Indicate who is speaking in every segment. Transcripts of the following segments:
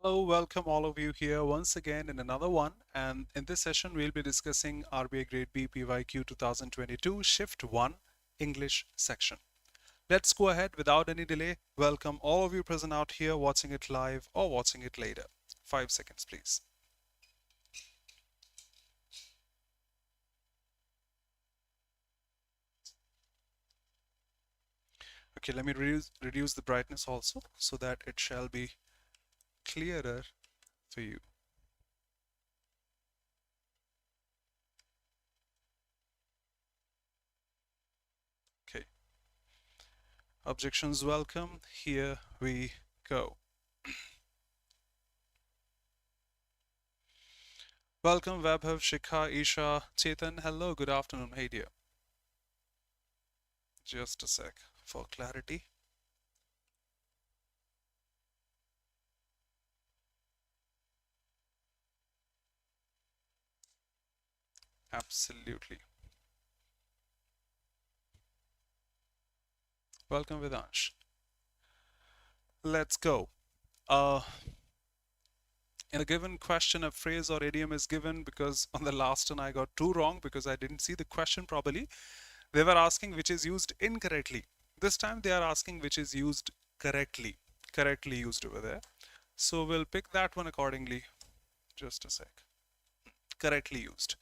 Speaker 1: Hello, welcome all of you here once again in another one. And in this session, we'll be discussing RBI Grade B PYQ 2022 Shift 1 English section. Let's go ahead without any delay. Welcome all of you present out here watching it live or watching it later. 5 seconds, please. Okay, let me reduce the brightness also so that it shall be clearer for you. Okay. Objections welcome. Here we go. Welcome Vaibhav, Shikha, Isha, Chetan. Hello, good afternoon. Hey dear. Just a sec for clarity. Absolutely. Welcome Vedansh. Let's go. In a given question, a phrase or idiom is given because on the last one I got two wrong because I didn't see the question properly. They were asking which is used incorrectly. This time they are asking which is used correctly. Correctly used over there. So we'll pick that one accordingly. Just a sec. Correctly used.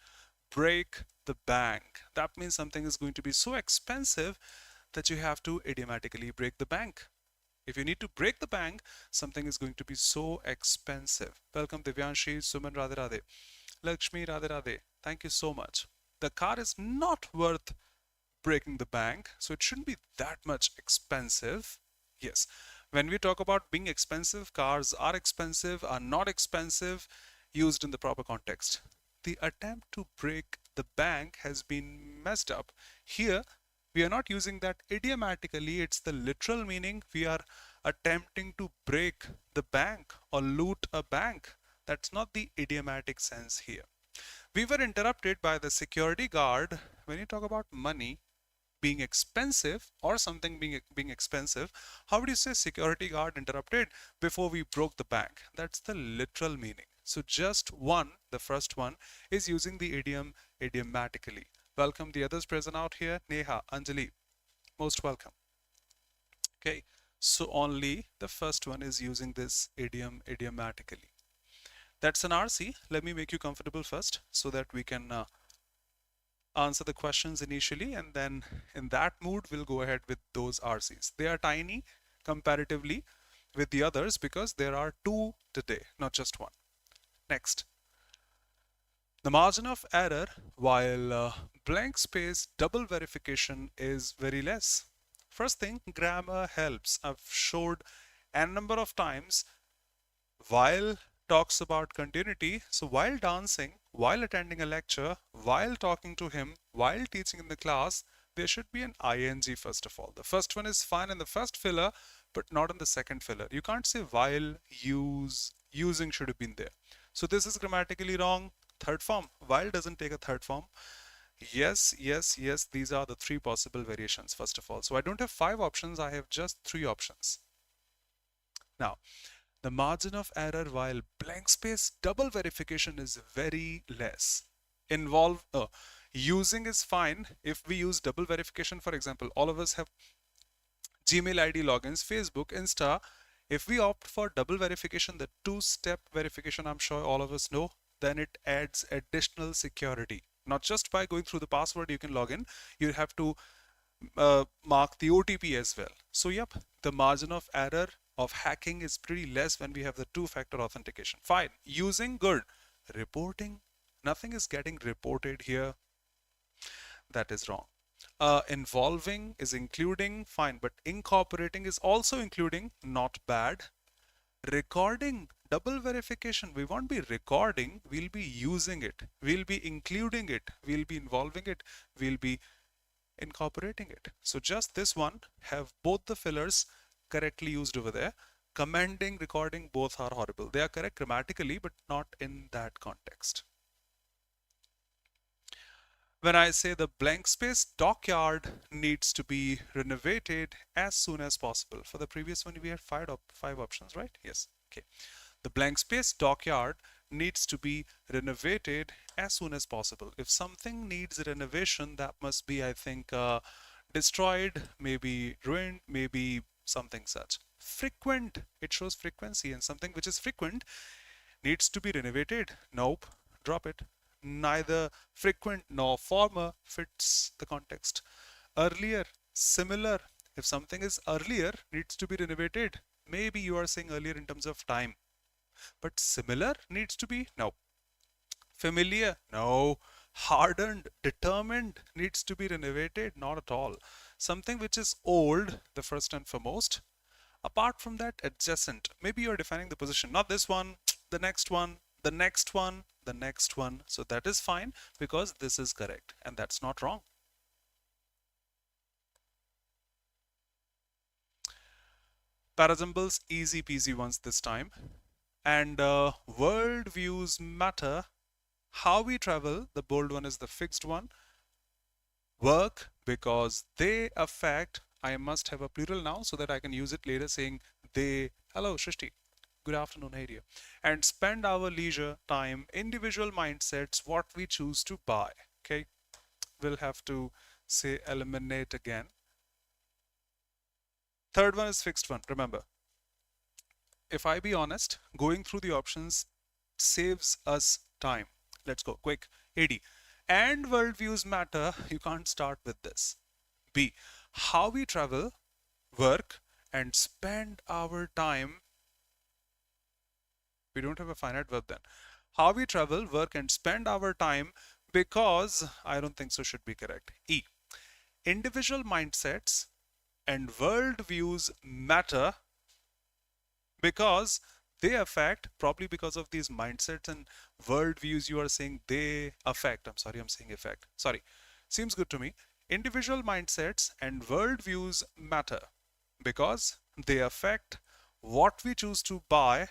Speaker 1: Break the bank. That means something is going to be so expensive that you have to idiomatically break the bank. If you need to break the bank, something is going to be so expensive. Welcome Divyanshi, Suman Radhe Radhe. Lakshmi Radhe Radhe. Thank you so much. The car is not worth breaking the bank, so it shouldn't be that much expensive. Yes, when we talk about being expensive, cars are not expensive, used in the proper context. The attempt to break the bank has been messed up. Here, we are not using that idiomatically, it's the literal meaning. We are attempting to break the bank or loot a bank. That's not the idiomatic sense here. We were interrupted by the security guard. When you talk about money being expensive or something being expensive, how would you say security guard interrupted before we broke the bank? That's the literal meaning. So just one, the first one, is using the idiom idiomatically. Welcome the others present out here. Neha, Anjali, most welcome. Okay, so only the first one is using this idiom idiomatically. That's an RC. Let me make you comfortable first so that we can answer the questions initially, and then in that mood we'll go ahead with those RCs. They are tiny comparatively with the others because there are two today, not just one. Next. The margin of error while blank space double verification is very less. First thing, grammar helps. I've showed n number of times while talks about continuity. So while dancing, while attending a lecture, while talking to him, while teaching in the class, there should be an ing first of all. The first one is fine in the first filler, but not in the second filler. You can't say while, use, using should have been there. So this is grammatically wrong. Third form, while doesn't take a third form. Yes, yes, yes, these are the three possible variations first of all. So I don't have 5 options, I have just 3 options. Now, the margin of error while blank space double verification is very less. Using is fine. If we use double verification, for example, all of us have Gmail ID logins, Facebook, Insta. If we opt for double verification, the two-step verification, I'm sure all of us know, then it adds additional security. Not just by going through the password you can log in, you have to mark the OTP as well. So yep, the margin of error of hacking is pretty less when we have the two-factor authentication. Fine. Using, good. Reporting, nothing is getting reported here. That is wrong. Involving is including, fine, but incorporating is also including, not bad. Recording, double verification, we won't be recording, we'll be using it, we'll be including it, we'll be involving it, we'll be incorporating it. So just this one, have both the fillers correctly used over there. Commending, recording, both are horrible. They are correct grammatically, but not in that context. When I say the blank space dockyard needs to be renovated as soon as possible. For the previous one, we had five options, right? Yes. Okay. The blank space dockyard needs to be renovated as soon as possible. If something needs renovation, that must be, I think, destroyed, maybe ruined, maybe something such. Frequent, it shows frequency, and something which is frequent needs to be renovated. Nope, drop it. Neither frequent nor former fits the context. Earlier, similar. If something is earlier, needs to be renovated. Maybe you are saying earlier in terms of time. But similar needs to be? No. Familiar? No. Hardened, determined needs to be renovated? Not at all. Something which is old, the first and foremost. Apart from that, adjacent. Maybe you're defining the position, not this one, the next one, the next one, the next one. So that is fine because this is correct and that's not wrong. Parasymbals, easy peasy ones this time. And world views matter. How we travel, the bold one is the fixed one. Work, because they affect, I must have a plural now so that I can use it later saying they. Hello, Shrishti. Good afternoon, hey dear. And spend our leisure time, individual mindsets, what we choose to buy. Okay, we'll have to say eliminate again. Third one is fixed one, remember. If I be honest, going through the options saves us time. Let's go quick. AD. And worldviews matter. You can't start with this. B. How we travel, work, and spend our time. We don't have a finite verb then. How we travel, work, and spend our time because I don't think so should be correct. E. Individual mindsets and worldviews matter because they affect, probably because of these mindsets and worldviews you are saying they affect. I'm sorry, I'm saying effect. Sorry. Seems good to me. Individual mindsets and worldviews matter because they affect what we choose to buy,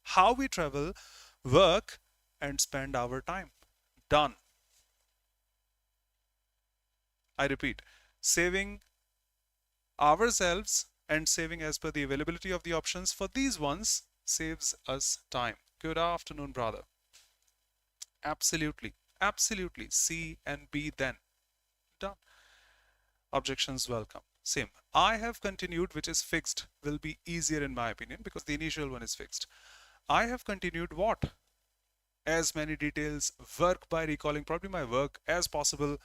Speaker 1: how we travel, work, and spend our time. Done. I repeat, saving ourselves and saving as per the availability of the options for these ones saves us time. Good afternoon, brother. Absolutely. Absolutely. C and B then. Done. Objections welcome. Same. I have continued, which is fixed, will be easier in my opinion because the initial one is fixed. I have continued what? As many details, work by recalling probably my work as possible.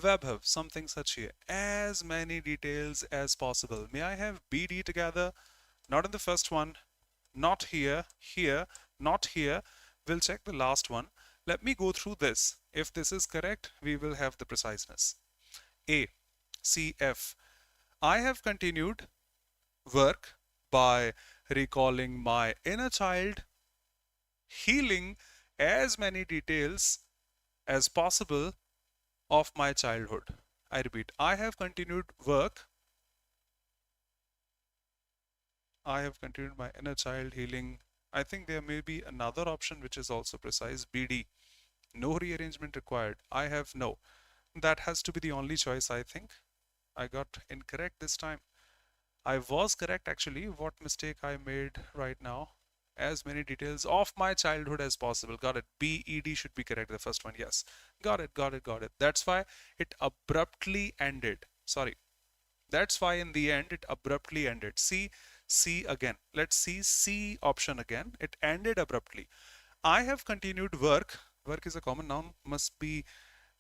Speaker 1: Web have something such here. As many details as possible. May I have BD together? Not in the first one. Not here. Here. Not here. We'll check the last one. Let me go through this. If this is correct, we will have the preciseness. A. CF. I have continued work by recalling my inner child, healing as many details as possible of my childhood. I repeat, I have continued work. I have continued my inner child healing. I think there may be another option which is also precise. BD. No rearrangement required. I have no. That has to be the only choice, I think. I got incorrect this time. I was correct actually. What mistake I made right now? As many details of my childhood as possible. Got it. BED should be correct. The first one. Yes. Got it. Got it. Got it. That's why it abruptly ended. Sorry. That's why in the end it abruptly ended. See C again. Let's see C option again. It ended abruptly. I have continued work. Work is a common noun.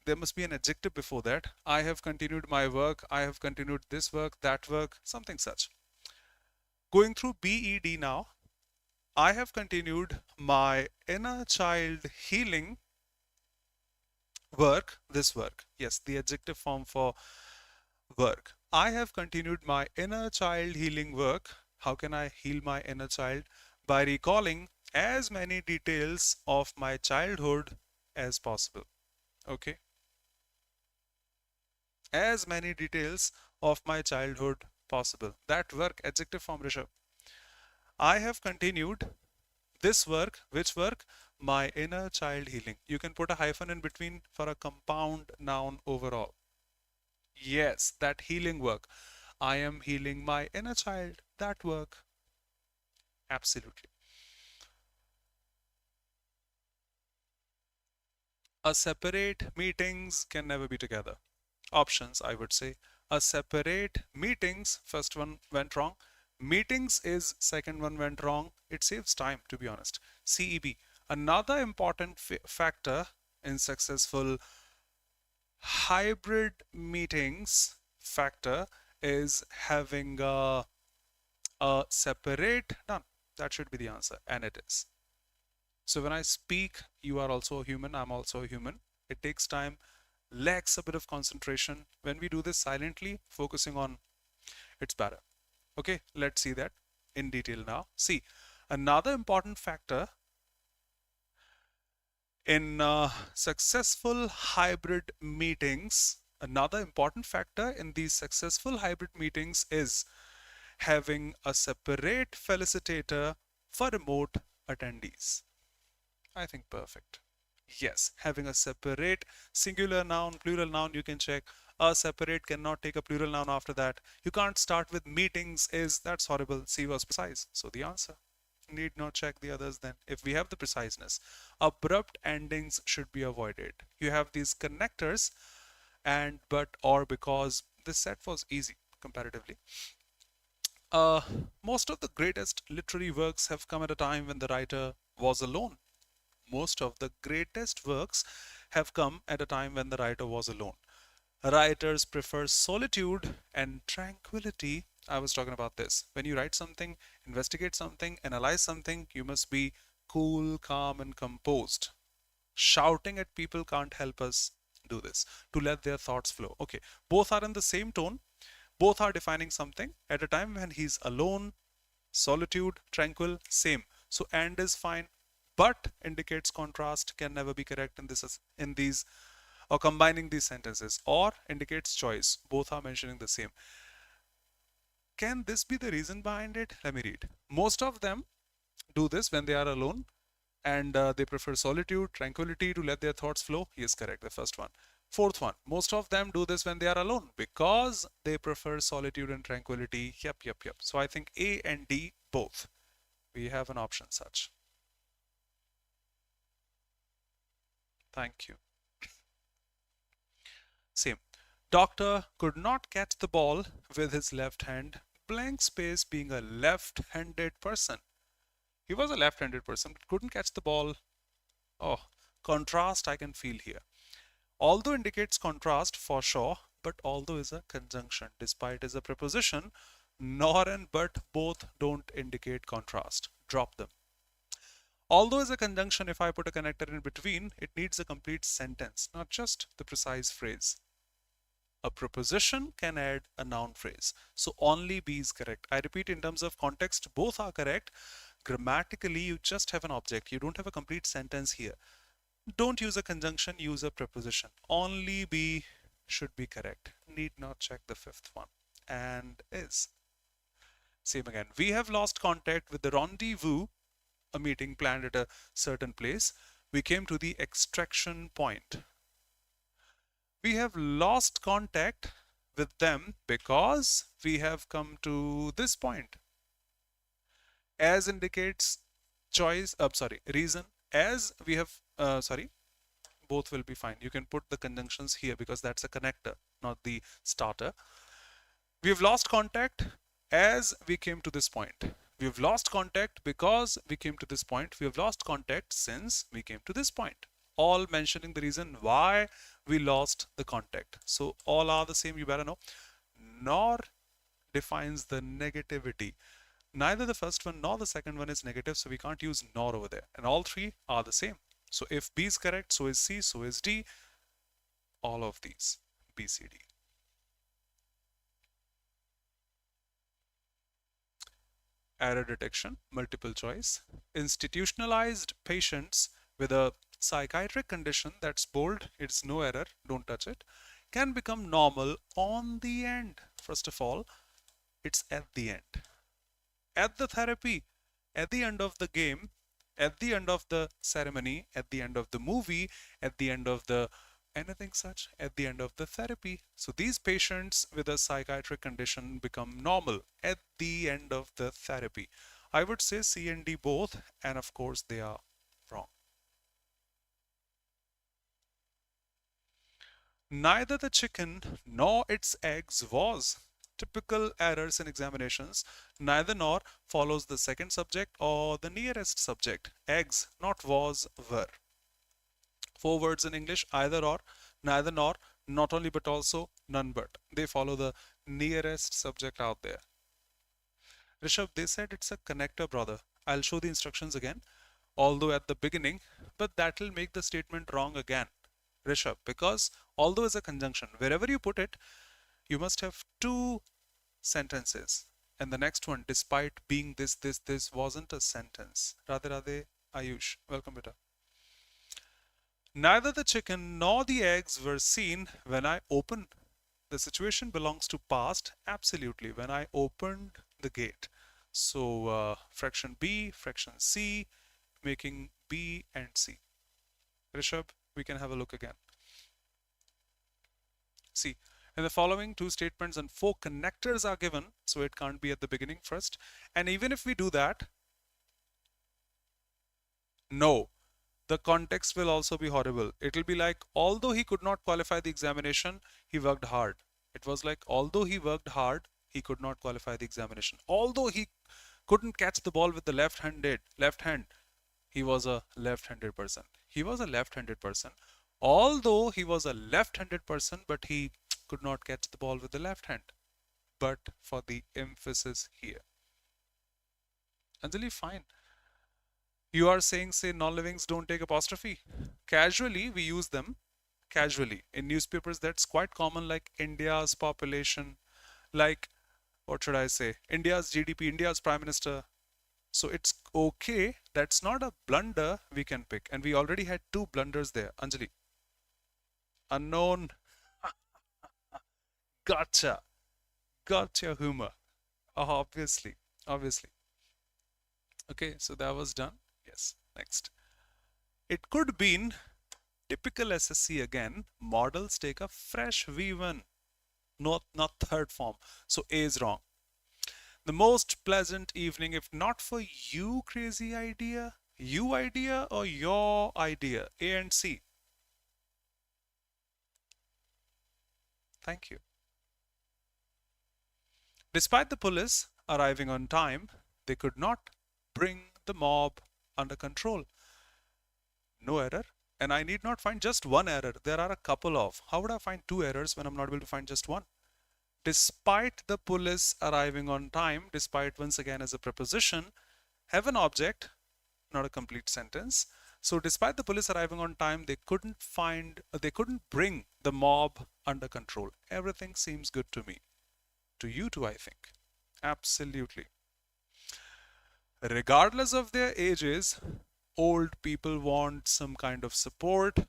Speaker 1: There must be an adjective before that. I have continued my work. I have continued this work, that work, something such. Going through BED now. I have continued my inner child healing work, this work. Yes, the adjective form for work. I have continued my inner child healing work. How can I heal my inner child? By recalling as many details of my childhood as possible. Okay. As many details of my childhood possible. That work, adjective form, Rishabh. I have continued this work. Which work? My inner child healing. You can put a hyphen in between for a compound noun overall. Yes, that healing work. I am healing my inner child. That work. Absolutely. A separate meetings can never be together. Options, I would say. A separate meetings, first one went wrong. Meetings is second one went wrong. It saves time, to be honest. CEB. Another important factor in successful hybrid meetings factor is having a separate done. That should be the answer, and it is. So when I speak, you are also a human, I'm also a human. It takes time, lacks a bit of concentration. When we do this silently, focusing on, it's better. Okay, let's see that in detail now. See, another important factor in successful hybrid meetings, another important factor in these successful hybrid meetings is having a separate felicitator for remote attendees. I think perfect. Yes, having a separate singular noun, plural noun, you can check. A separate cannot take a plural noun after that. You can't start with meetings is, that's horrible. C was precise. So the answer. Need not check the others then. If we have the preciseness, abrupt endings should be avoided. You have these connectors and, but, or, because. This set was easy comparatively. Uh, Most of the greatest literary works have come at a time when the writer was alone. Most of the greatest works have come at a time when the writer was alone. Writers prefer solitude and tranquility. I was talking about this. When you write something, investigate something, analyze something, you must be cool, calm, and composed. Shouting at people can't help us do this, to let their thoughts flow. Okay, both are in the same tone, both are defining something at a time when he's alone, solitude, tranquil, same. So and is fine, but indicates contrast, can never be correct in this, in these, or combining these sentences, or indicates choice. Both are mentioning the same. Can this be the reason behind it? Let me read. Most of them do this when they are alone, and they prefer solitude, tranquility to let their thoughts flow. He is correct, the first one. Fourth one, most of them do this when they are alone because they prefer solitude and tranquility. Yep. So I think A and D both. We have an option such. Thank you. Same. Doctor could not catch the ball with his left hand, blank space being a left-handed person. He was a left-handed person, but couldn't catch the ball. Oh, contrast I can feel here. Although indicates contrast for sure, but although is a conjunction. Despite is a preposition, nor and but both don't indicate contrast. Drop them. Although is a conjunction, if I put a connector in between, it needs a complete sentence, not just the precise phrase. A preposition can add a noun phrase. So only B is correct. I repeat, in terms of context, both are correct. Grammatically, you just have an object. You don't have a complete sentence here. Don't use a conjunction, use a preposition. Only B should be correct. Need not check the fifth one. And is. Same again. We have lost contact with the rendezvous, a meeting planned at a certain place. We came to the extraction point. We have lost contact with them because we have come to this point. As indicates choice, reason. As we have, both will be fine. You can put the conjunctions here because that's a connector, not the starter. We have lost contact as we came to this point. We have lost contact because we came to this point. We have lost contact since we came to this point. All mentioning the reason why we lost the contact. So all are the same, you better know. Nor defines the negativity. Neither the first one nor the second one is negative, so we can't use nor over there. And all three are the same. So if B is correct, so is C, so is D. All of these, B, C, D. Error detection, multiple choice. Institutionalized patients with a psychiatric condition, that's bold, it's no error, don't touch it, can become normal on the end. First of all, it's at the end. At the therapy, at the end of the game, at the end of the ceremony, at the end of the movie, at the end of the anything such, at the end of the therapy. So these patients with a psychiatric condition become normal at the end of the therapy. I would say C and D both, and of course they are wrong. Neither the chicken nor its eggs was. Typical errors in examinations. Neither nor follows the second subject or the nearest subject. Eggs, not was, were. Four words in English, either or, neither nor, not only but also, none but. They follow the nearest subject out there. Rishabh, they said it's a connector, brother. I'll show the instructions again, although at the beginning, but that'll make the statement wrong again. Rishabh, because although is a conjunction, wherever you put it, you must have two sentences. And the next one, despite being this wasn't a sentence. Radhe Radhe, Ayush. Welcome, beta. Neither the chicken nor the eggs were seen when I opened. The situation belongs to past, absolutely, when I opened the gate. So fraction B, fraction C, making B and C. Rishabh, we can have a look again. See, in the following two statements and four connectors are given, so it can't be at the beginning first. And even if we do that, no, the context will also be horrible. It will be like, although he could not qualify the examination, he worked hard. It was like, although he worked hard, he could not qualify the examination. Although he couldn't catch the ball with the left hand, he was a left-handed person. He was a left-handed person. Although he was a left-handed person, but he could not catch the ball with the left hand. But for the emphasis here. Anjali, fine. You are saying, say, non-livings don't take apostrophe. Casually, we use them. Casually. In newspapers, that's quite common, like India's population, like, what should I say, India's GDP, India's Prime Minister. So it's okay. That's not a blunder we can pick. And we already had two blunders there. Anjali. Unknown. Gotcha. Gotcha humor. Obviously. Obviously. Okay, so that was done. Yes. Next. It could been typical SSC again. Models take a fresh V1. Not third form. So A is wrong. The most pleasant evening, if not for you, crazy idea, you idea or your idea, A and C. Thank you. Despite the police arriving on time, they could not bring the mob under control. No error. And I need not find just one error. There are a couple of. How would I find two errors when I'm not able to find just one? Despite the police arriving on time, despite once again as a preposition, have an object, not a complete sentence. So despite the police arriving on time, they couldn't bring the mob under control. Everything seems good to me. To you too, I think. Absolutely. Regardless of their ages, old people want some kind of support.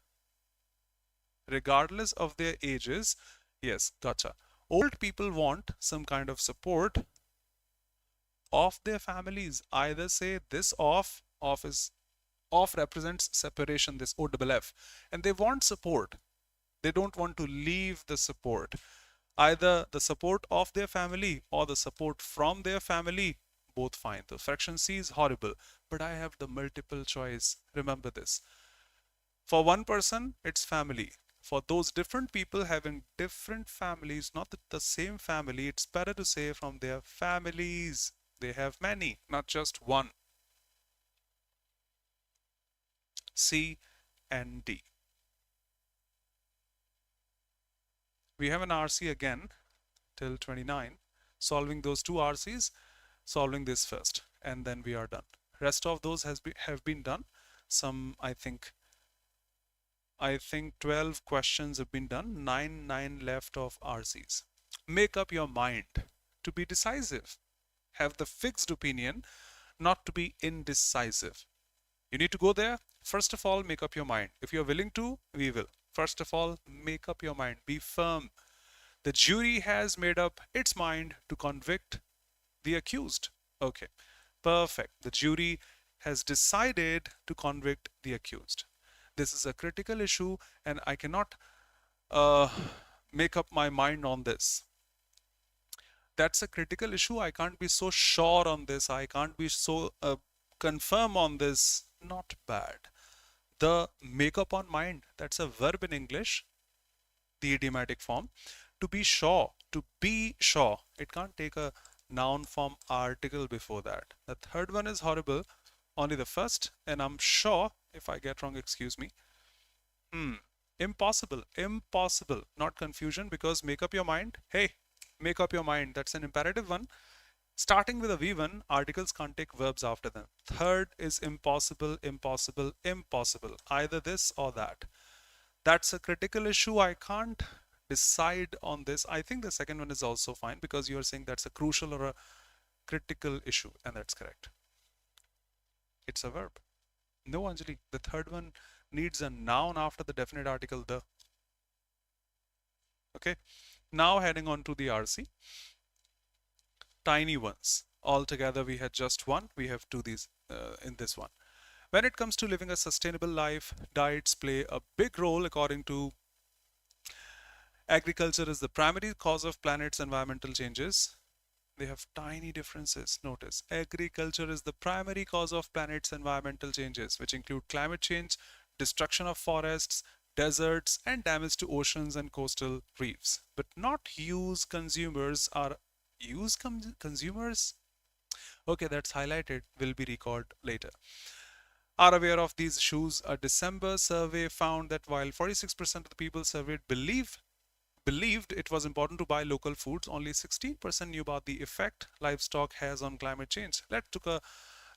Speaker 1: Regardless of their ages, yes, gotcha. Old people want some kind of support of their families. Either say this off represents separation, this OFF, and they want support. They don't want to leave the support. Either the support of their family or the support from their family, both fine. The fraction C is horrible, but I have the multiple choice. Remember this. For one person, it's family. For those different people having different families, not the same family, it's better to say from their families. They have many, not just one. C and D. We have an RC again till 29. Solving those two RCs, solving this first, and then we are done. Rest of those have been done. Some, I think 12 questions have been done, 9 left of RCs. Make up your mind to be decisive. Have the fixed opinion, not to be indecisive. You need to go there. First of all, make up your mind. If you're willing to, we will. First of all, make up your mind. Be firm. The jury has made up its mind to convict the accused. Okay, perfect. The jury has decided to convict the accused. This is a critical issue and I cannot make up my mind on this. That's a critical issue. I can't be so sure on this. I can't be so confirm on this. Not bad. The make up on mind, that's a verb in English. the idiomatic form. To be sure, to be sure. It can't take a noun form article before that. The third one is horrible, only the first, and I'm sure, if I get wrong, excuse me. Impossible, impossible, not confusion, because make up your mind. Hey, make up your mind. That's an imperative one. Starting with a V1, articles can't take verbs after them. Third is impossible, impossible, impossible. Either this or that. That's a critical issue. I can't decide on this. I think the second one is also fine because you are saying that's a crucial or a critical issue, and that's correct. It's a verb. No, Anjali, the third one needs a noun after the definite article the. Okay, now heading on to the RC. Tiny ones. Altogether, we had just one. We have two these in this one. When it comes to living a sustainable life, diets play a big role according to agriculture is the primary cause of planet's environmental changes. They have tiny differences. Notice, agriculture is the primary cause of planet's environmental changes, which include climate change, destruction of forests, deserts, and damage to oceans and coastal reefs. But not use consumers are consumers. Okay, that's highlighted, will be recalled later. Are aware of these issues. A December survey found that while 46% of the people surveyed believed it was important to buy local foods, only 16% knew about the effect livestock has on climate change.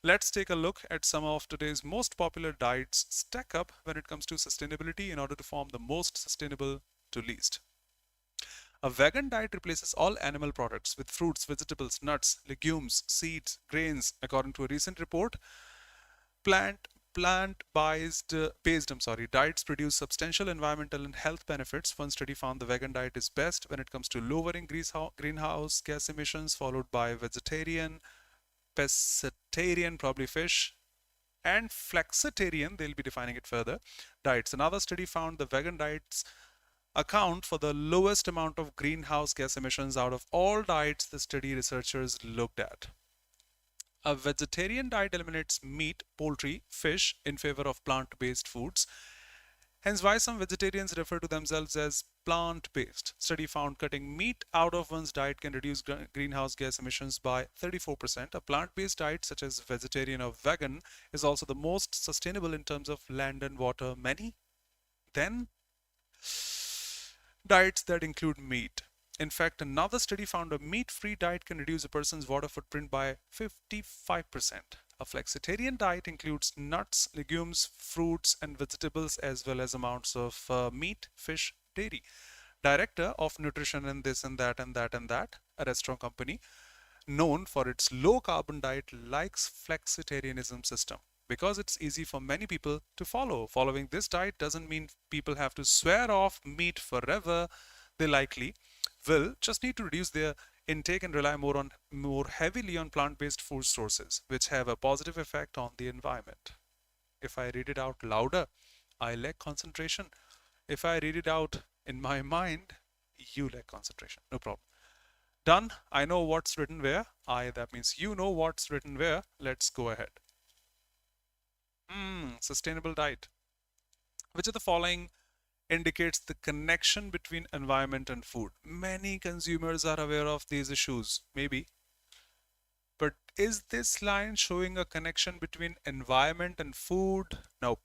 Speaker 1: Let's take a look at some of today's most popular diets stack up when it comes to sustainability in order to form the most sustainable to least. A vegan diet replaces all animal products with fruits, vegetables, nuts, legumes, seeds, grains. According to a recent report, plant-based diets produce substantial environmental and health benefits. One study found the vegan diet is best when it comes to lowering greenhouse gas emissions, followed by vegetarian, pescatarian, probably fish, and flexitarian, they'll be defining it further, diets. Another study found the vegan diets account for the lowest amount of greenhouse gas emissions out of all diets the study researchers looked at. A vegetarian diet eliminates meat, poultry, fish in favor of plant-based foods. Hence why some vegetarians refer to themselves as plant-based. Study found cutting meat out of one's diet can reduce greenhouse gas emissions by 34%. A plant-based diet such as vegetarian or vegan is also the most sustainable in terms of land and water. Many then diets that include meat. In fact, another study found a meat-free diet can reduce a person's water footprint by 55%. A flexitarian diet includes nuts, legumes, fruits, and vegetables, as well as amounts of meat, fish, dairy. Director of nutrition and this and that and that and that, a restaurant company known for its low carbon diet, likes flexitarianism system because it's easy for many people to follow. Following this diet doesn't mean people have to swear off meat forever. They likely will just need to reduce their intake and rely more heavily on plant-based food sources, which have a positive effect on the environment. If I read it out louder, I lack concentration. If I read it out in my mind, you lack concentration. No problem. Done. I know what's written where. That means you know what's written where. Let's go ahead. Sustainable diet. Which of the following indicates the connection between environment and food? Many consumers are aware of these issues, maybe. But is this line showing a connection between environment and food? No.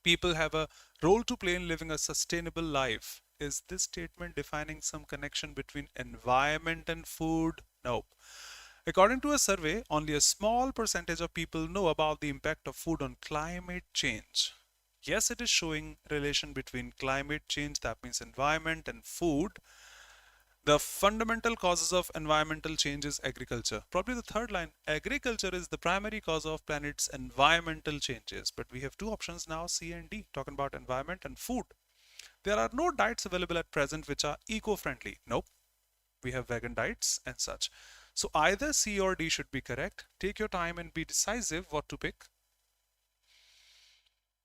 Speaker 1: People have a role to play in living a sustainable life. Is this statement defining some connection between environment and food? No. According to a survey, only a small percentage of people know about the impact of food on climate change. Yes, it is showing relation between climate change, that means environment, and food. The fundamental causes of environmental change is agriculture. Probably the third line, agriculture is the primary cause of planet's environmental changes. But we have two options now, C and D, talking about environment and food. There are no diets available at present which are eco-friendly. Nope. We have vegan diets and such. So either C or D should be correct. Take your time and be decisive what to pick.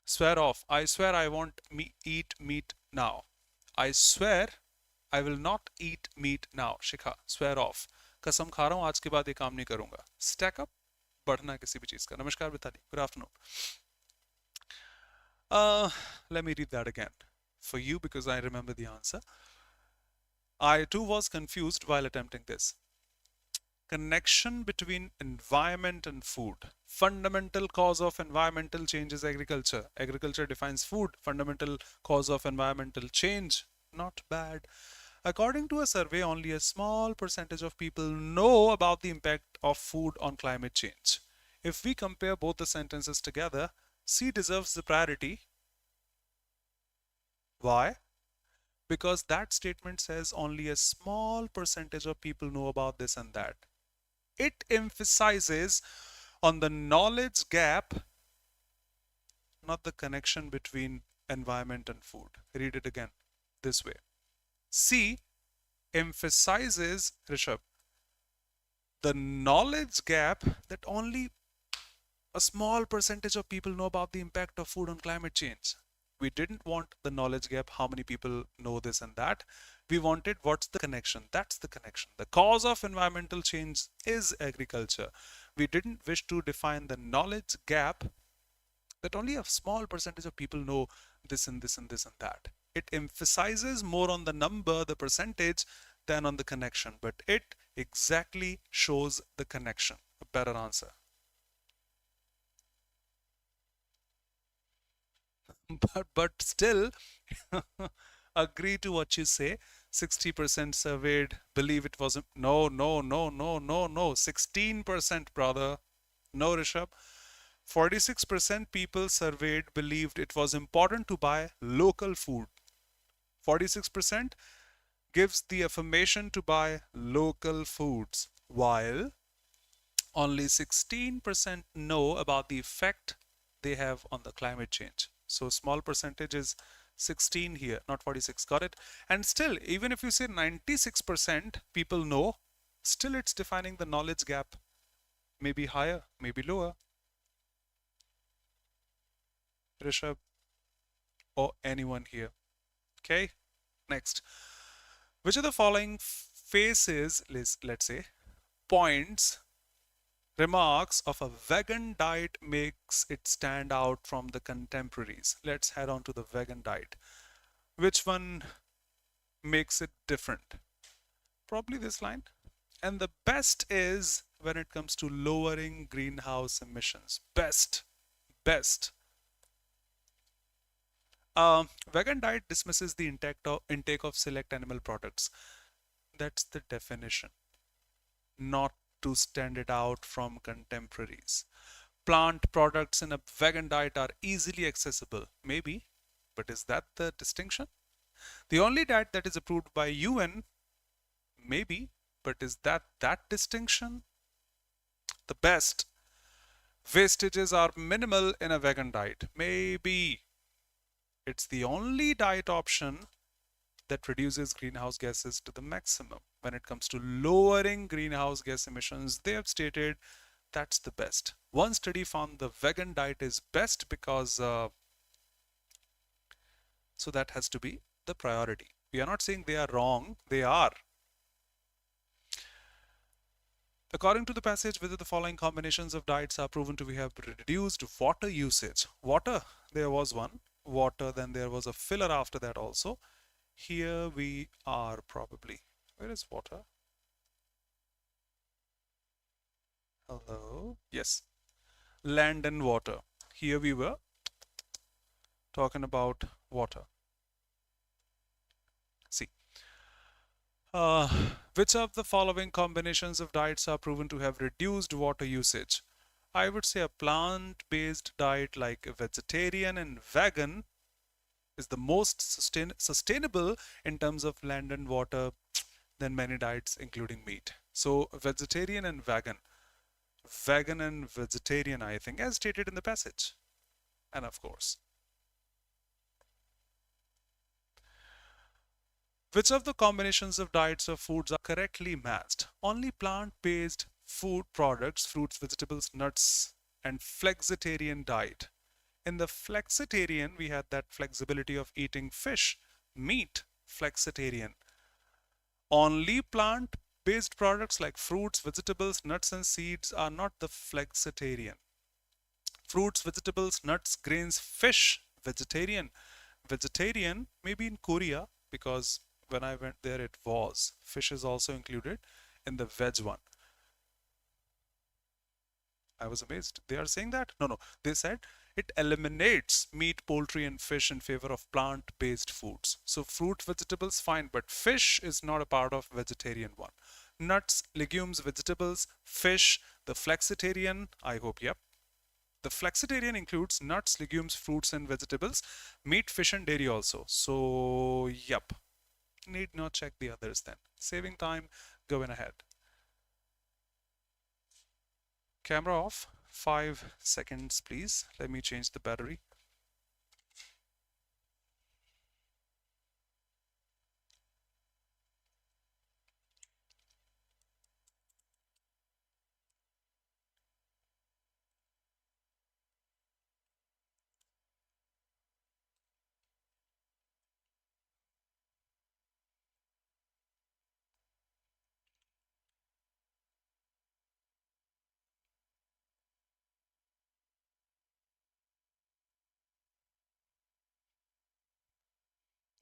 Speaker 1: Swear off. I swear I won't eat meat now. I swear I will not eat meat now. Shikha, swear off. कसम खा रहा हूँ आज के बाद ये काम नहीं करूँगा. Stack up. बढ़ना किसी भी चीज का. नमस्कार Mitali. Good afternoon. Let me read that again. for you because I remember the answer. I too was confused while attempting this. Connection between environment and food. Fundamental cause of environmental change is agriculture. Agriculture defines food. Fundamental cause of environmental change. Not bad. According to a survey, only a small percentage of people know about the impact of food on climate change. If we compare both the sentences together, C deserves the priority. Why? Because that statement says only a small percentage of people know about this and that. It emphasizes on the knowledge gap, not the connection between environment and food. Read it again this way. C emphasizes, Rishabh, the knowledge gap that only a small percentage of people know about the impact of food on climate change. We didn't want the knowledge gap, how many people know this and that. We wanted what's the connection. That's the connection. The cause of environmental change is agriculture. We didn't wish to define the knowledge gap that only a small percentage of people know this and this and this and that. It emphasizes more on the number, the percentage, than on the connection, but it exactly shows the connection. A better answer. But still agree to what you say. 60% surveyed believe it was no 16%, brother. No, Rishabh. 46% people surveyed believed it was important to buy local food. 46% gives the affirmation to buy local foods, while only 16% know about the effect they have on the climate change. So small percentage is 16 here, not 46. Got it? And still, even if you say 96% people know, still it's defining the knowledge gap. Maybe higher, maybe lower. Rishabh or anyone here. Okay, next. Which of the following faces, let's say, points, remarks of a vegan diet makes it stand out from the contemporaries? Let's head on to the vegan diet. Which one makes it different? Probably this line. And the best is when it comes to lowering greenhouse emissions. Best. Vegan diet dismisses the intake of select animal products. That's the definition. Not to stand it out from contemporaries. Plant products in a vegan diet are easily accessible. Maybe, but is that the distinction? The only diet that is approved by UN? Maybe, but is that distinction? The best. Wastages are minimal in a vegan diet. Maybe. It's the only diet option that reduces greenhouse gases to the maximum. When it comes to lowering greenhouse gas emissions, they have stated that's the best. One study found the vegan diet is best because, so that has to be the priority. We are not saying they are wrong, they are. According to the passage, whether the following combinations of diets are proven to have reduced water usage. Water, there was one. Water, then there was a filler after that also. Here we are probably. Where is water? Hello? Yes. Land and water. Here we were talking about water. See. Which of the following combinations of diets are proven to have reduced water usage? I would say a plant-based diet like a vegetarian and vegan is the most sustainable in terms of land and water than many diets including meat. So vegetarian and vegan. Vegan and vegetarian, I think, as stated in the passage. And of course. Which of the combinations of diets or foods are correctly matched? Only plant-based food products, fruits, vegetables, nuts, and flexitarian diet. In the flexitarian, we had that flexibility of eating fish, meat, flexitarian. Only plant-based products like fruits, vegetables, nuts, and seeds are not the flexitarian. Fruits, vegetables, nuts, grains, fish, vegetarian. vegetarian, maybe in Korea, because when I went there, it was. Fish is also included in the veg one. I was amazed. They are saying that? No, no. They said it eliminates meat, poultry, and fish in favor of plant-based foods. So fruit, vegetables, fine, but fish is not a part of vegetarian one. Nuts, legumes, vegetables, fish, the flexitarian, I hope, yep. The flexitarian includes nuts, legumes, fruits, and vegetables, meat, fish, and dairy also. So, yep. Need not check the others then. Saving time, going ahead. Camera off. 5 seconds, please. Let me change the battery.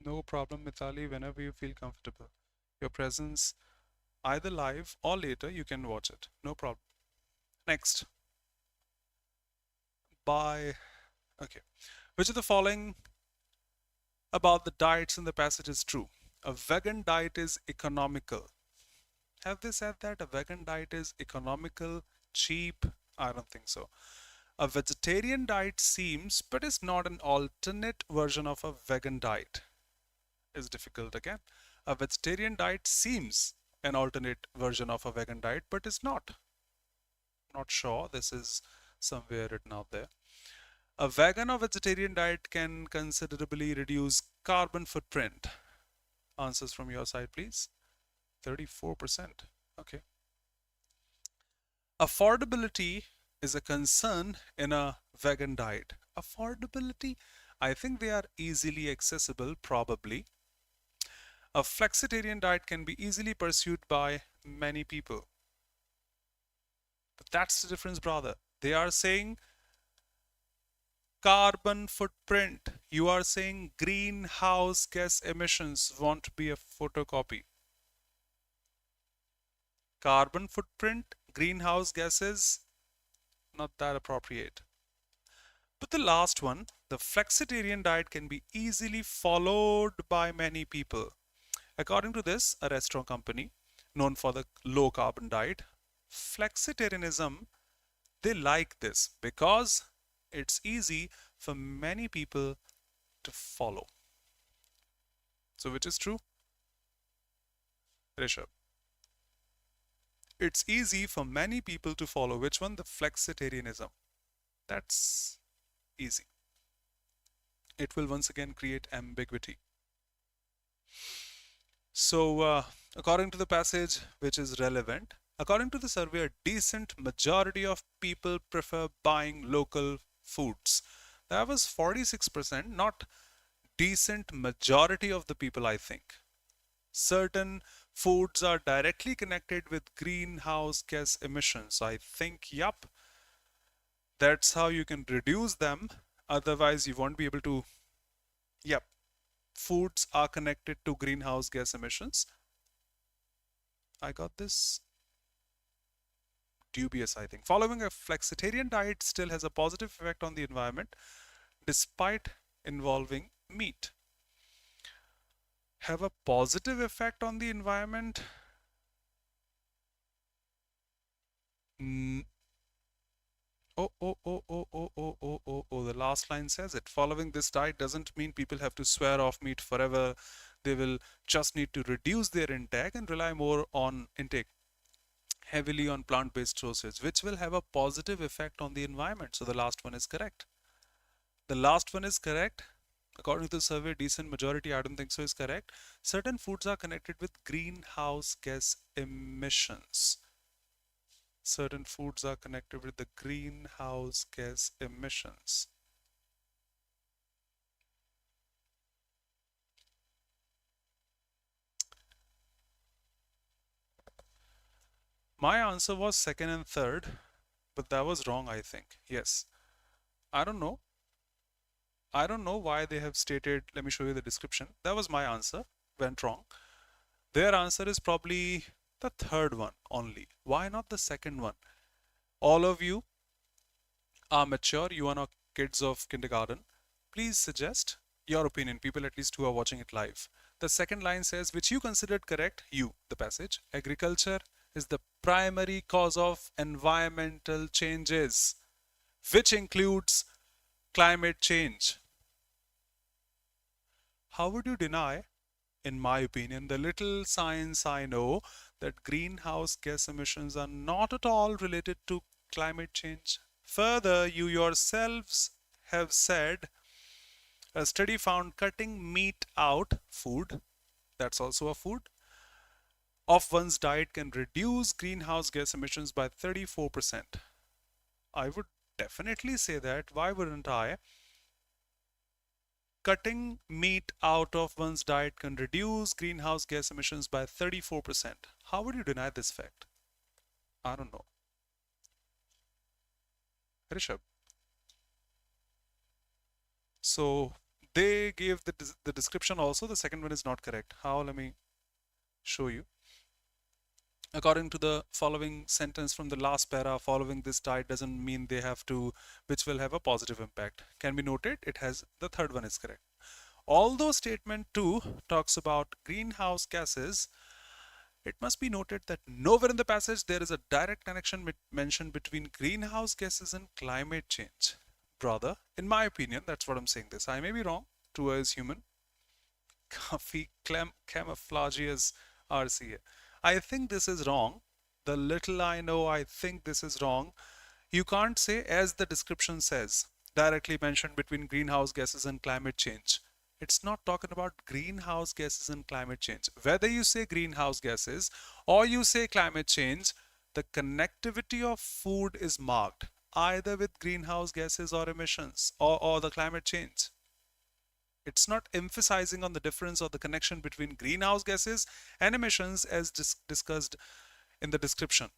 Speaker 1: No problem, Mithali, whenever you feel comfortable. Your presence, either live or later, you can watch it. No problem. Next. By, okay. Which of the following about the diets in the passage is true? A vegan diet is economical. Have they said that? A vegan diet is economical, cheap? I don't think so. A vegetarian diet seems, but is not an alternate version of a vegan diet. Is difficult again. A vegetarian diet seems an alternate version of a vegan diet, but is not. Not sure. This is somewhere written out there. A vegan or vegetarian diet can considerably reduce carbon footprint. Answers from your side, please. 34%. Okay. Affordability is a concern in a vegan diet. Affordability, I think they are easily accessible, probably. A flexitarian diet can be easily pursued by many people. But that's the difference, brother. They are saying carbon footprint. You are saying greenhouse gas emissions won't be a photocopy. Carbon footprint, greenhouse gases, not that appropriate. But the last one, the flexitarian diet can be easily followed by many people. According to this, a restaurant company known for the low carbon diet, flexitarianism, they like this because it's easy for many people to follow. So which is true? Rishabh. It's easy for many people to follow. Which one? The flexitarianism. That's easy. It will once again create ambiguity. So, according to the passage which is relevant, according to the survey, a decent majority of people prefer buying local foods. That was 46%, not decent majority of the people, I think. Certain foods are directly connected with greenhouse gas emissions. I think, yup, that's how you can reduce them. Otherwise, you won't be able to, yep, foods are connected to greenhouse gas emissions. I got this dubious, I think. Following a flexitarian diet still has a positive effect on the environment despite involving meat. Have a positive effect on the environment? Mm. Oh, the last line says it. Following this diet doesn't mean people have to swear off meat forever. They will just need to reduce their intake and rely more on intake heavily on plant-based sources, which will have a positive effect on the environment. So the last one is correct. The last one is correct. According to the survey, decent majority, I don't think so, is correct. Certain foods are connected with greenhouse gas emissions. Certain foods are connected with the greenhouse gas emissions. My answer was second and third, but that was wrong, I think. Yes. I don't know. I don't know why they have stated, let me show you the description. That was my answer, went wrong. Their answer is probably the third one only. Why not the second one? All of you are mature, you are not kids of kindergarten. Please suggest your opinion, people at least who are watching it live. The second line says, which you considered correct, you, the passage. Agriculture is the primary cause of environmental changes, which includes climate change. How would you deny, in my opinion, the little science I know, that greenhouse gas emissions are not at all related to climate change? Further, you yourselves have said a study found cutting meat out, food, that's also a food, of one's diet can reduce greenhouse gas emissions by 34%. I would definitely say that. Why wouldn't I? Cutting meat out of one's diet can reduce greenhouse gas emissions by 34%. How would you deny this fact? I don't know. Rishabh. So they gave the description also. The second one is not correct. How? Let me show you. According to the following sentence from the last para, following this diet doesn't mean they have to, which will have a positive impact. Can be noted, it has, the third one is correct. Although statement 2 talks about greenhouse gases, it must be noted that nowhere in the passage there is a direct connection mentioned between greenhouse gases and climate change. Brother, in my opinion, that's what I'm saying this. I may be wrong, too is human. Coffee camouflages RCA. I think this is wrong. The little I know, I think this is wrong. You can't say, as the description says, directly mentioned between greenhouse gases and climate change. It's not talking about greenhouse gases and climate change. Whether you say greenhouse gases or you say climate change, the connectivity of food is marked either with greenhouse gases or emissions or the climate change. It's not emphasizing on the difference or the connection between greenhouse gases and emissions as discussed in the description.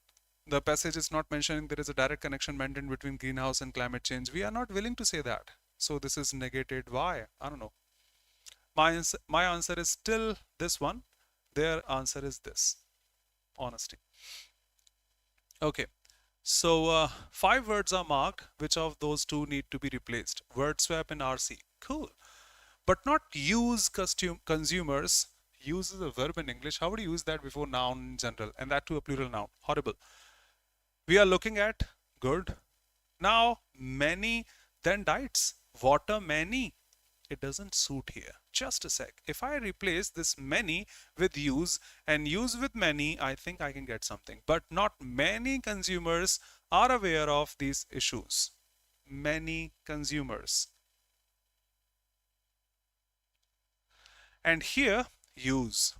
Speaker 1: The passage is not mentioning there is a direct connection maintained between greenhouse and climate change. We are not willing to say that. So this is negated. Why? I don't know. My answer is still this one. Their answer is this. Honesty. Okay. So 5 words are marked. Which of those 2 need to be replaced? Word swap and RC. Cool. But not use consumers. Use is a verb in English. How would you use that before noun in general? And that to a plural noun. Horrible. We are looking at good. Now many, then diets. Water many. It doesn't suit here. Just a sec. If I replace this many with use and use with many, I think I can get something. But not many consumers are aware of these issues. Many consumers. And here, use.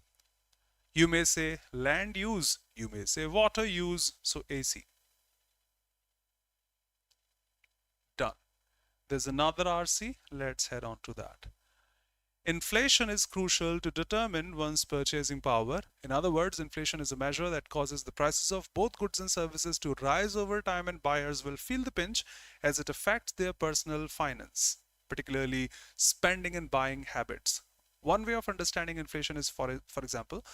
Speaker 1: You may say land use. You may say water use. So AC. Done. There's another RC. Let's head on to that. Inflation is crucial to determine one's purchasing power. In other words, inflation is a measure that causes the prices of both goods and services to rise over time, and buyers will feel the pinch as it affects their personal finance, particularly spending and buying habits. One way of understanding inflation is, for example,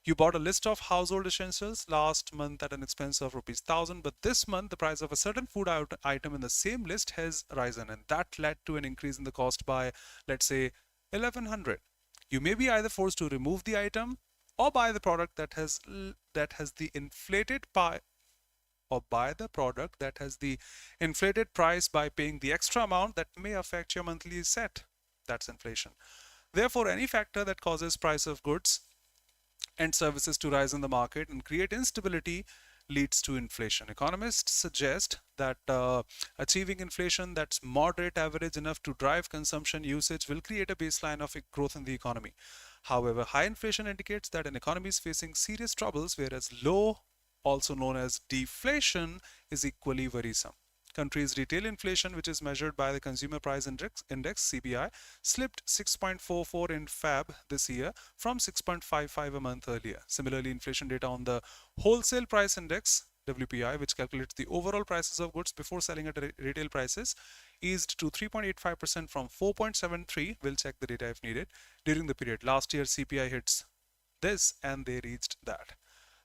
Speaker 1: you bought a list of household essentials last month at an expense of ₹1,000, but this month the price of a certain food item in the same list has risen, and that led to an increase in the cost by, let's say, 1,100. You may be either forced to remove the item or buy the product that has the inflated price by paying the extra amount that may affect your monthly set. That's inflation. Therefore, any factor that causes price of goods and services to rise in the market and create instability leads to inflation. Economists suggest that achieving inflation that's moderate average enough to drive consumption usage will create a baseline of growth in the economy. However, high inflation indicates that an economy is facing serious troubles, whereas low, also known as deflation, is equally worrisome. Country's retail inflation, which is measured by the Consumer Price Index CPI, slipped 6.44 in Feb this year from 6.55 a month earlier. Similarly, inflation data on the Wholesale Price Index WPI, which calculates the overall prices of goods before selling at retail prices, eased to 3.85% from 4.73. We'll check the data if needed. During the period, last year CPI hits this and they reached that.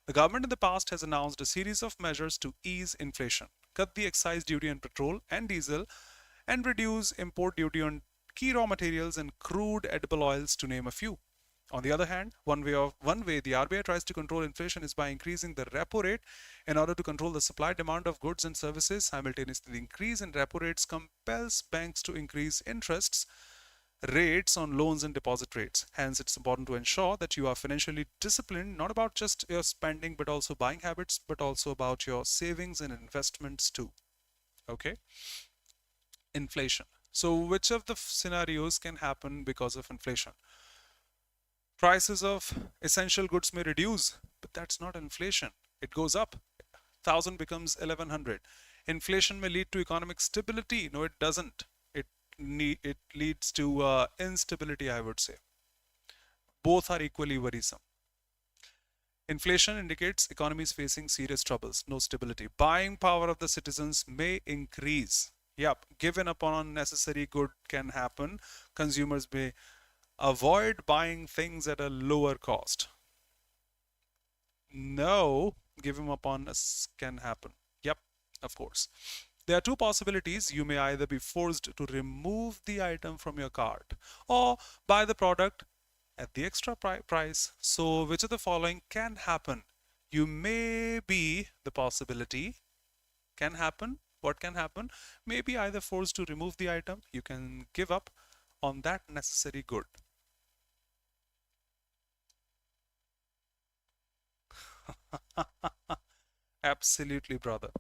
Speaker 1: The government in the past has announced a series of measures to ease inflation, cut the excise duty on petrol and diesel, and reduce import duty on key raw materials and crude edible oils, to name a few. On the other hand, one way the RBI tries to control inflation is by increasing the repo rate in order to control the supply demand of goods and services. Simultaneously, the increase in repo rates compels banks to increase interests rates on loans and deposit rates. Hence, it's important to ensure that you are financially disciplined, not about just your spending, but also buying habits, but also about your savings and investments too. Okay? Inflation. So, which of the scenarios can happen because of inflation? Prices of essential goods may reduce, but that's not inflation. It goes up. 1,000 becomes 1,100. Inflation may lead to economic stability. No, it doesn't. It leads to instability, I would say. Both are equally worrisome. Inflation indicates economies facing serious troubles, no stability. Buying power of the citizens may increase. Yep, given upon necessary good can happen. Consumers may avoid buying things at a lower cost. No, given upon us can happen. Yep, of course. There are two possibilities. You may either be forced to remove the item from your cart or buy the product at the extra price. So, which of the following can happen? You may be the possibility can happen. What can happen? May be either forced to remove the item. You can give up on that necessary good. Absolutely, brother.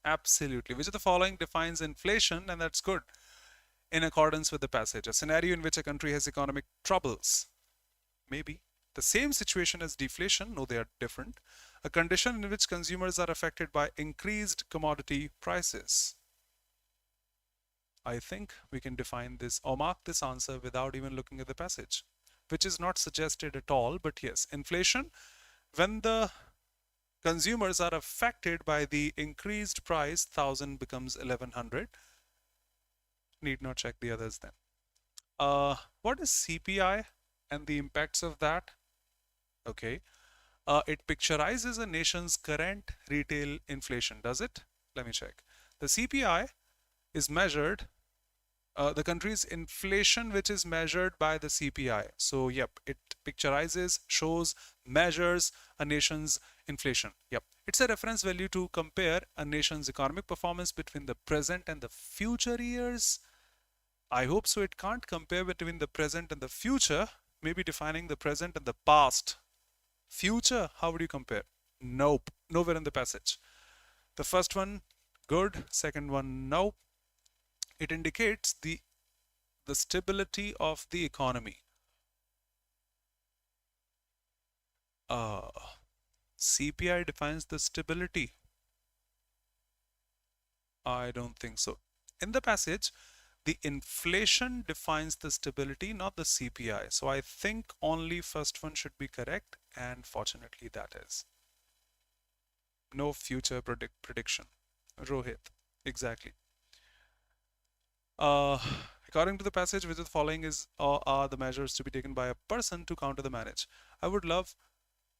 Speaker 1: Absolutely. Which of the following defines inflation? And that's good. In accordance with the passage, a scenario in which a country has economic troubles. Maybe. The same situation as deflation, no, they are different. A condition in which consumers are affected by increased commodity prices. I think we can define this or mark this answer without even looking at the passage, which is not suggested at all. But yes, inflation, when the consumers are affected by the increased price, 1,000 becomes 1,100. Need not check the others then. What is CPI and the impacts of that? Okay. It picturizes a nation's current retail inflation, does it? Let me check. The CPI is measured, the country's inflation, which is measured by the CPI. So, yep, it picturizes, shows, measures a nation's inflation. Yep. It's a reference value to compare a nation's economic performance between the present and the future years. I hope so. It can't compare between the present and the future, maybe defining the present and the past. Future, how would you compare? Nope, nowhere in the passage. The first one, good. Second one, no. It indicates the stability of the economy. CPI defines the stability. I don't think so. In the passage, the inflation defines the stability, not the CPI. So I think only first one should be correct, and fortunately that is. No future prediction. Rohit, exactly. According to the passage, which is following is are the measures to be taken by a person to counter the manage. I would love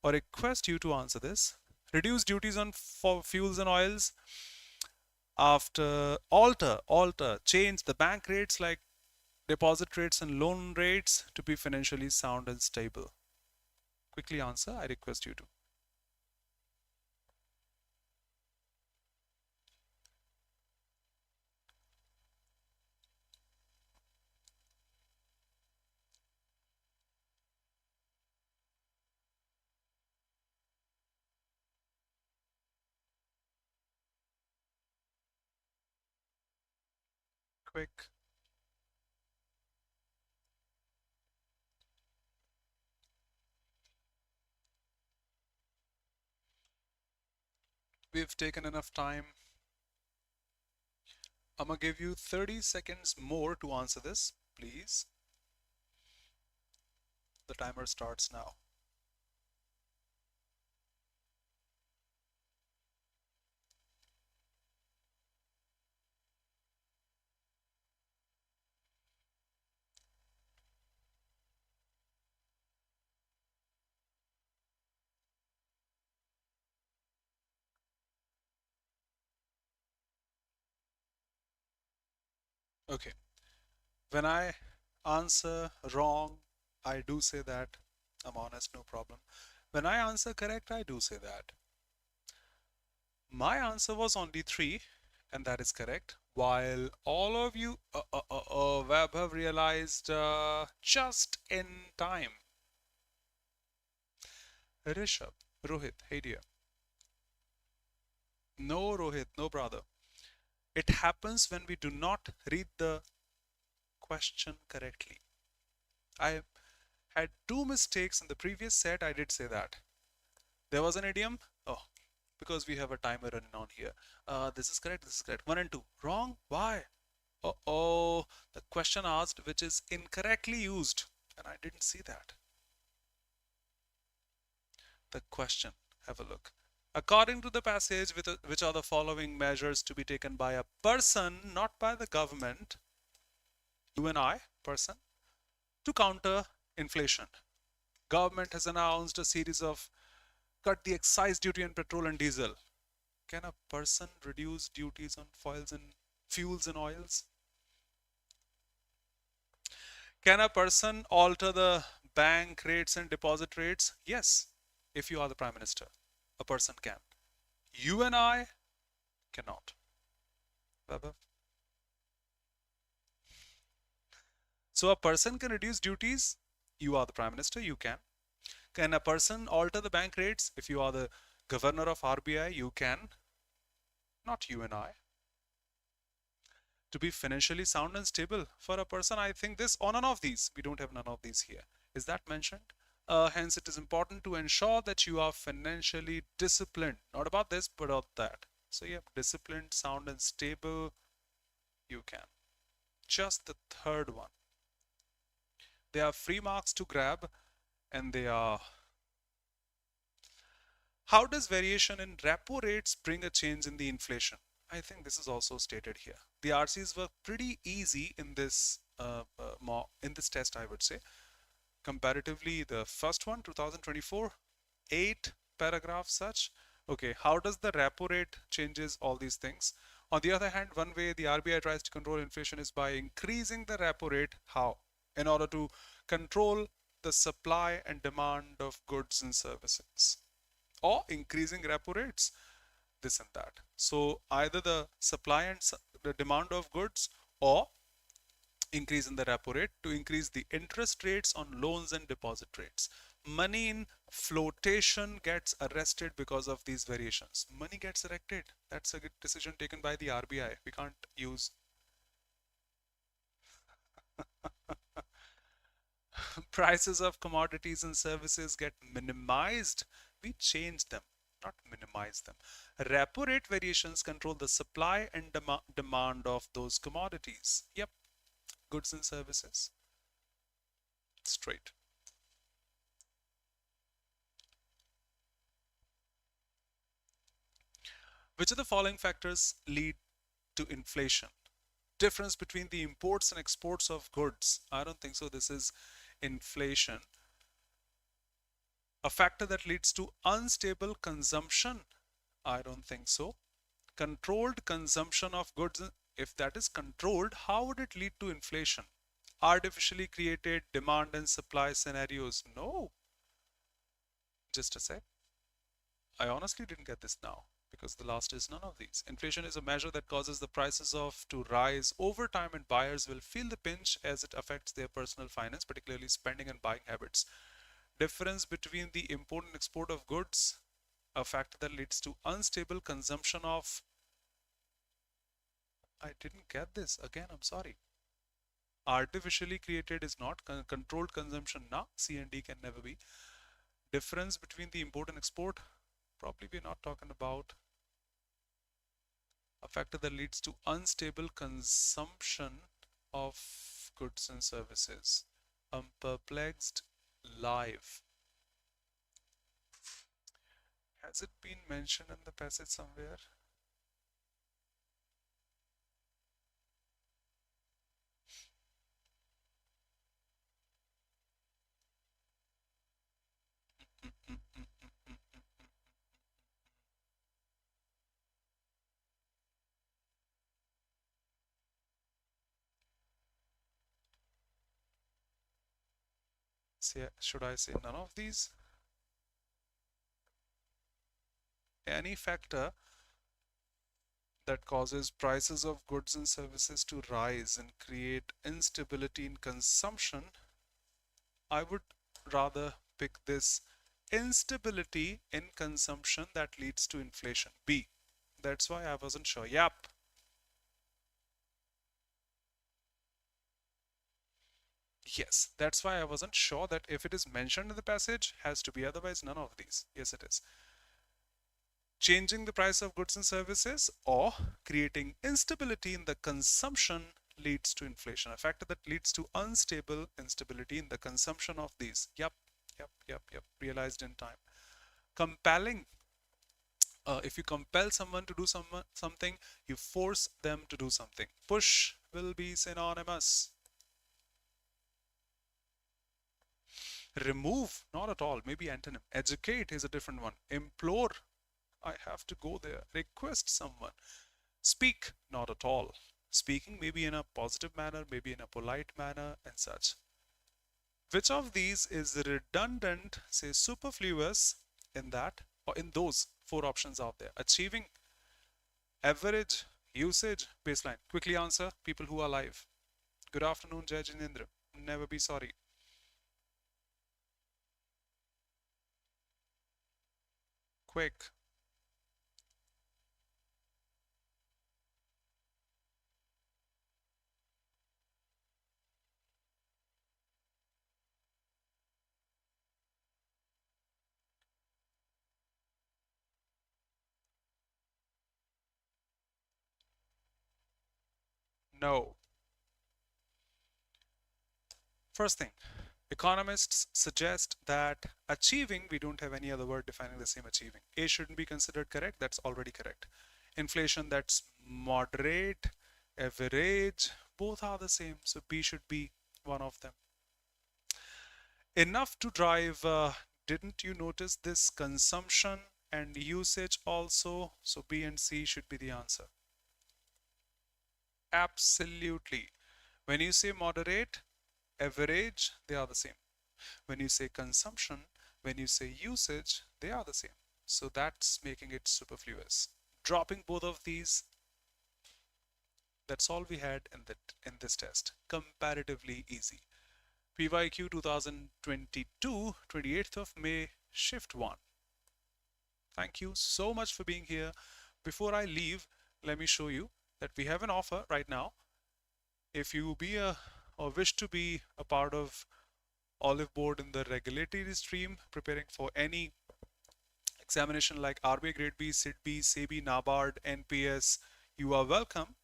Speaker 1: or request you to answer this. Reduce duties on fuels and oils. After change the bank rates like deposit rates and loan rates to be financially sound and stable. Quickly answer, I request you to. Quick. We've taken enough time. I'm gonna give you 30 seconds more to answer this, please. The timer starts now. Okay. When I answer wrong, I do say that. I'm honest, no problem. When I answer correct, I do say that. My answer was only 3, and that is correct. While all of you Web have realized just in time. Rishabh, Rohit, hey dear. No, Rohit, no brother. It happens when we do not read the question correctly. I had 2 mistakes in the previous set. I did say that. There was an idiom. Oh, because we have a timer running on here. This is correct. This is correct. 1 and 2. Wrong. Why? Oh, the question asked which is incorrectly used, and I didn't see that. The question. Have a look. According to the passage, which are the following measures to be taken by a person, not by the government, you and I, person, to counter inflation? Government has announced a series of cut the excise duty on petrol and diesel. Can a person reduce duties on foils and fuels and oils? Can a person alter the bank rates and deposit rates? Yes, if you are the prime minister, a person can. You and I cannot. Vaibhav? So a person can reduce duties. You are the prime minister, you can. Can a person alter the bank rates? If you are the governor of RBI, you can. Not you and I. To be financially sound and stable for a person, I think this or none of these. We don't have none of these here. Is that mentioned? Hence, it is important to ensure that you are financially disciplined. Not about this, but about that. So, yeah, disciplined, sound, and stable, you can. Just the third one. They are free marks to grab, and they are. How does variation in repo rates bring a change in the inflation? I think this is also stated here. The RCs were pretty easy in this test, I would say. Comparatively, the first one, 2024, 8 paragraphs such. Okay, how does the repo rate changes all these things? On the other hand, one way the RBI tries to control inflation is by increasing the repo rate. How? In order to control the supply and demand of goods and services, or increasing repo rates, this and that. So either the supply and the demand of goods, or increase in the repo rate to increase the interest rates on loans and deposit rates. Money in flotation gets arrested because of these variations. Money gets arrested. That's a good decision taken by the RBI. We can't use prices of commodities and services get minimized. We change them, not minimize them. Repo rate variations control the supply and demand of those commodities. Yep, goods and services. Straight. Which of the following factors lead to inflation? Difference between the imports and exports of goods. I don't think so. This is inflation. A factor that leads to unstable consumption. I don't think so. Controlled consumption of goods. If that is controlled, how would it lead to inflation? Artificially created demand and supply scenarios. No. Just a sec. I honestly didn't get this now, because the last is none of these. Inflation is a measure that causes the prices of to rise over time, and buyers will feel the pinch as it affects their personal finance, particularly spending and buying habits. Difference between the import and export of goods, a factor that leads to unstable consumption of. I didn't get this. Again, I'm sorry. Artificially created is not controlled consumption. Now, C and D can never be. Difference between the import and export, probably we're not talking about. A factor that leads to unstable consumption of goods and services. I'm perplexed. Live. Has it been mentioned in the passage somewhere? Should I say none of these? Any factor that causes prices of goods and services to rise and create instability in consumption, I would rather pick this instability in consumption that leads to inflation. B. That's why I wasn't sure. Yep. Yes, that's why I wasn't sure that if it is mentioned in the passage, has to be, otherwise none of these. Yes, it is. Changing the price of goods and services or creating instability in the consumption leads to inflation, a factor that leads to unstable instability in the consumption of these. Yep, yep. Realized in time. Compelling. If you compel someone to do something, you force them to do something. Push will be synonymous. Remove, not at all, maybe antonym. Educate is a different one. Implore, I have to go there. Request someone. Speak, not at all. Speaking maybe in a positive manner, maybe in a polite manner and such. Which of these is redundant, say superfluous in that or in those four options out there? Achieving, average, usage, baseline. Quickly answer, people who are live. Good afternoon, Jai Jinendra. Never be sorry. Quick. No. First thing, economists suggest that achieving, we don't have any other word defining the same achieving. A shouldn't be considered correct, that's already correct. Inflation, that's moderate, average, both are the same, so B should be one of them. Enough to drive, didn't you notice this? Consumption and usage also, so B and C should be the answer. Absolutely. When you say moderate, average, they are the same. When you say consumption, when you say usage, they are the same. So that's making it superfluous. Dropping both of these, that's all we had in this test. Comparatively easy. PYQ 2022, 28th of May, Shift 1. Thank you so much for being here. Before I leave, let me show you that we have an offer right now. If you or wish to be a part of Olive Board in the regulatory stream, preparing for any examination like RBI Grade B, SIDB, SEBI, NABARD, NPS, you are welcome.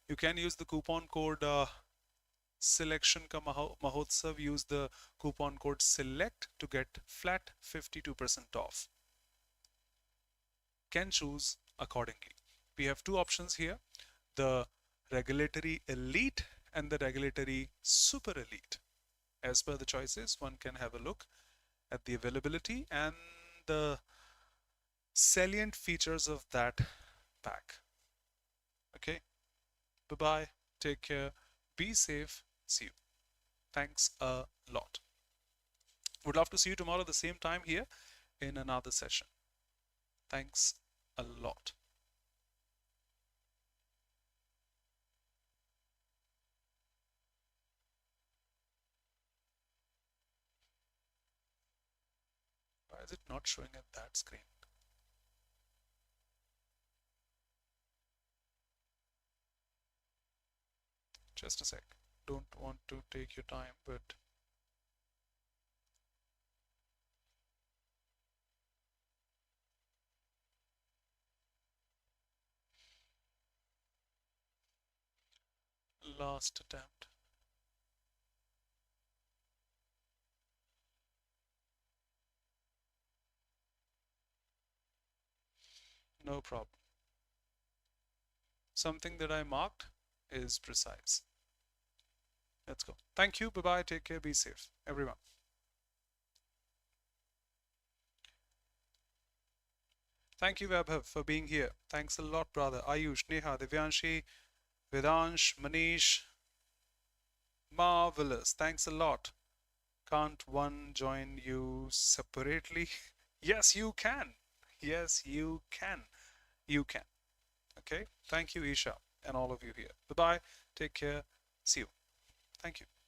Speaker 1: You can use the coupon code Selection Ka Mahotsav. Use the coupon code SELECT to get flat 52% off. Can choose accordingly. We have two options here, the regulatory elite and the regulatory super elite. As per the choices, one can have a look at the availability and the salient features of that pack. Okay, bye-bye, take care, be safe, see you. Thanks a lot. Would love to see you tomorrow at the same time here in another session. Thanks a lot. Why is it not showing at that screen? Just a sec. Don't want to take your time, but last attempt. No problem. Something that I marked is precise. Let's go. Thank you. Bye-bye. Take care. Be safe, everyone. Thank you, Vaibhav, for being here. Thanks a lot, brother. Ayush, Neha, Divyanshi, Vedansh, Manish. Marvelous. Thanks a lot. Can't one join you separately? Yes, you can. Yes, you can. You can. Okay. Thank you, Isha, and all of you here. Bye-bye. Take care. See you. Thank you.